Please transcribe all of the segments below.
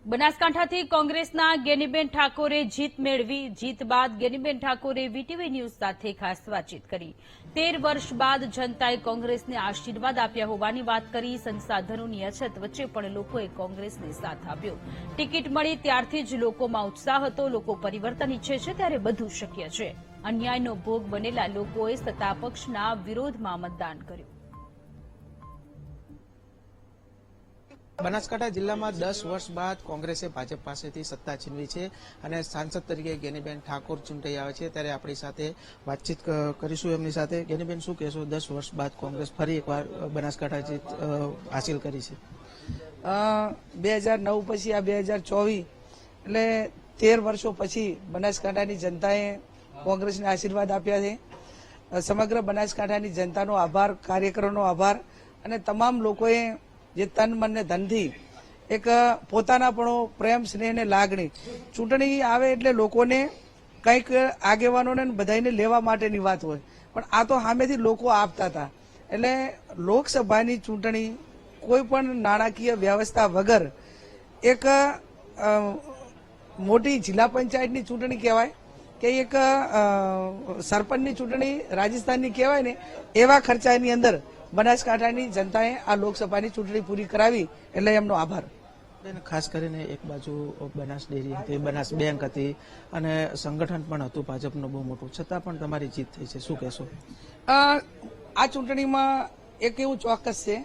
બનાસકાંઠાથી કોંગ્રેસના ગેનીબેન ઠાકોરે જીત મેળવી. જીત બાદ ગેનીબેન ઠાકોરે વીટીવી ન્યૂઝ સાથે ખાસ વાતચીત કરી. 13 વર્ષ બાદ જનતાએ કોંગ્રેસને આશીર્વાદ આપ્યા હોવાની વાત કરી. સંસાધનોની અછત વચ્ચે પણ લોકોએ કોંગ્રેસને સાથ આપ્યો. ટિકિટ મળી ત્યારથી જ લોકોમાં ઉત્સાહ હતો. લોકો પરિવર્તન ઈચ્છે છે ત્યારે બધું શક્ય છે. અન્યાયનો ભોગ બનેલા લોકોએ સત્તાપક્ષના વિરોધમાં મતદાન કર્યું. બનાસકાંઠા જિલ્લામાં 10 વર્ષ બાદ કોંગ્રેસે ભાજપ પાસેથી સત્તા છીનવી છે અને સાંસદ તરીકે ગેનીબેન ઠાકોર ચૂંટાઈ આવે છે ત્યારે આપણી સાથે વાતચીત કરીશું એમની સાથે. ગેનીબેન, શું કહેશો? 10 વર્ષ બાદ કોંગ્રેસ ફરી એકવાર બનાસકાંઠા જીત હાસિલ કરી છે. 2009 પછી આ 2024 એટલે 13 વર્ષો પછી બનાસકાંઠાની જનતાએ કોંગ્રેસને આશીર્વાદ આપ્યા છે. સમગ્ર બનાસકાંઠાની જનતાનો આભાર, કાર્યકરોનો આભાર અને તમામ લોકોએ જે તન મન ને ધનથી એક પોતાનાપણો, પ્રેમ, સ્નેહ ને લાગણી, ચૂંટણી આવે એટલે લોકોને કંઈક આગેવાનોને બધાને લેવા માટેની વાત હોય, પણ આ તો સામેથી લોકો આપતા હતા. એટલે લોકસભાની ચૂંટણી કોઈ પણ નાણાકીય વ્યવસ્થા વગર એક મોટી જિલ્લા પંચાયતની ચૂંટણી કહેવાય કે એક સરપંચની ચૂંટણી રાજસ્થાનની કહેવાય ને, એવા ખર્ચાની અંદર બનાસકાંઠાની જનતાએ આ લોકસભાની ચૂંટણી પૂરી કરાવી એટલે એમનો આભાર. ખાસ કરીને એક બાજુ બનાસ ડેરી હતી, બનાસ બેંક હતી અને સંગઠન પણ હતું ભાજપનું બહુ મોટું, છતાં પણ તમારી જીત થઈ છે. શું કહેશો? આ ચૂંટણીમાં એક એવું ચોક્કસ છે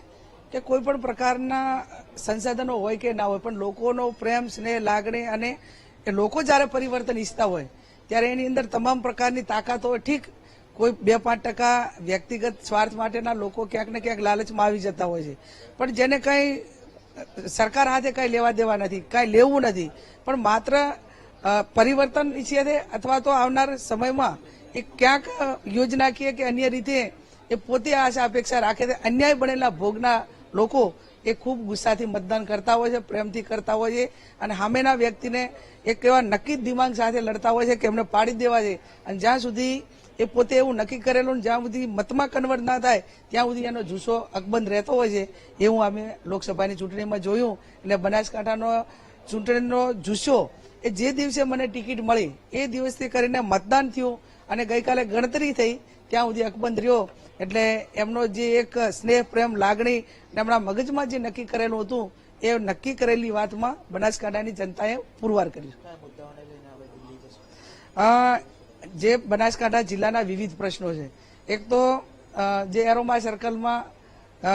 કે કોઈ પણ પ્રકારના સંસાધનો હોય કે ના હોય, પણ લોકોનો પ્રેમ, સ્નેહ, લાગણી અને લોકો જયારે પરિવર્તન ઈચ્છતા હોય ત્યારે એની અંદર તમામ પ્રકારની તાકાતો હોય. ઠીક, કોઈ 2-5% વ્યક્તિગત સ્વાર્થ માટેના લોકો ક્યાંક ને ક્યાંક લાલચમાં આવી જતા હોય છે, પણ જેને કઈ સરકાર હાથે કઈ લેવા દેવા નથી, કઈ લેવું નથી, પણ માત્ર પરિવર્તન ઈચ્છે છે અથવા તો આવનાર સમયમાં એ ક્યાંક યોજનાકીય કે અન્ય રીતે એ પોતે આશા અપેક્ષા રાખે છે. અન્યાય બનેલા ભોગના લોકો એ ખૂબ ગુસ્સાથી મતદાન કરતા હોય છે, પ્રેમથી કરતા હોય છે અને સામેના વ્યક્તિને એક એવા નક્કી દિમાગ સાથે લડતા હોય છે કે એમને પાડી દેવા છે. અને જ્યાં સુધી એ પોતે એવું નક્કી કરેલું જ્યાં સુધી મતમાં કન્વર્ટ ના થાય ત્યાં સુધી એનો જુસ્સો અકબંધ રહેતો હોય છે. એવું અમે લોકસભાની ચૂંટણીમાં જોયું. એટલે બનાસકાંઠાનો ચૂંટણીનો જુસ્સો એ જે દિવસે મને ટિકિટ મળી એ દિવસથી કરીને મતદાન થયું અને ગઈકાલે ગણતરી થઈ ત્યાં સુધી અકબંધ રહ્યો. એટલે એમનો જે એક સ્નેહ, પ્રેમ, લાગણી એમના મગજમાં જે નક્કી કરેલું હતું એ નક્કી કરેલી વાતમાં બનાસકાંઠાની જનતાએ પુરવાર કર્યું. જે બનાસકાંઠા જિલ્લાના વિવિધ પ્રશ્નો છે. એક તો જે એરોમા સર્કલમાં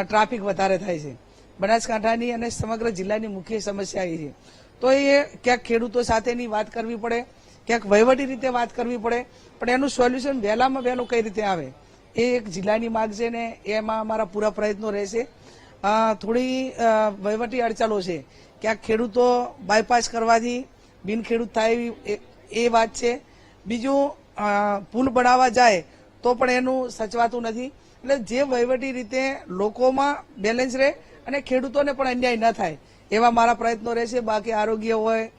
ટ્રાફિક વધારે થાય છે, બનાસકાંઠાની અને સમગ્ર જિલ્લાની મુખ્ય સમસ્યા એ છે. તો એ ક્યાંક ખેડૂતો સાથેની વાત કરવી પડે, ક્યાંક વહીવટી રીતે વાત કરવી પડે, પણ એનું સોલ્યુશન વહેલામાં વહેલું કઈ રીતે આવે એ એક જિલ્લાની માંગ છે ને એમાં અમારા પૂરા પ્રયત્નો રહેશે. થોડી વહીવટી અડચણો છે, ક્યાંક ખેડૂતો બાયપાસ કરવાથી બિનખેડૂત થાય એ વાત છે. બીજું, પુલ બનાવવા જાય તો પણ એનું સચવાતું નથી. એટલે જે વહીવટી રીતે લોકોમાં બેલેન્સ રહે અને ખેડૂતોને પણ અન્યાય ન થાય એવા મારા પ્રયત્નો રહેશે. બાકી આરોગ્ય હોય,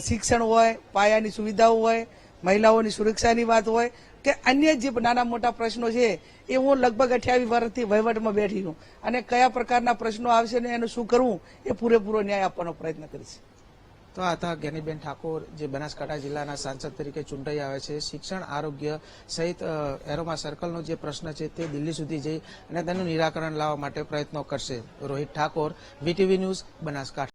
શિક્ષણ હોય, પાયાની સુવિધાઓ હોય, મહિલાઓની સુરક્ષાની વાત હોય કે અન્ય જે નાના મોટા પ્રશ્નો છે એ હું લગભગ 28 વર્ષથી વહીવટમાં બેઠી છું અને કયા પ્રકારના પ્રશ્નો આવશે ને એનું શું કરવું એ પૂરેપૂરો ન્યાય આપવાનો પ્રયત્ન કરીશ. તો આ હતા ગેનીબેન ઠાકોર, જે બનાસકાંઠા જિલ્લાના સાંસદ તરીકે ચૂંટાઈ આવે છે. શિક્ષણ, આરોગ્ય સહિત એરોમા સર્કલનો જે પ્રશ્ન છે તે દિલ્હી સુધી જઈ અને તેનું નિરાકરણ લાવવા માટે પ્રયત્નો કરશે. Rohit Thakor, VTV news, Banaskantha.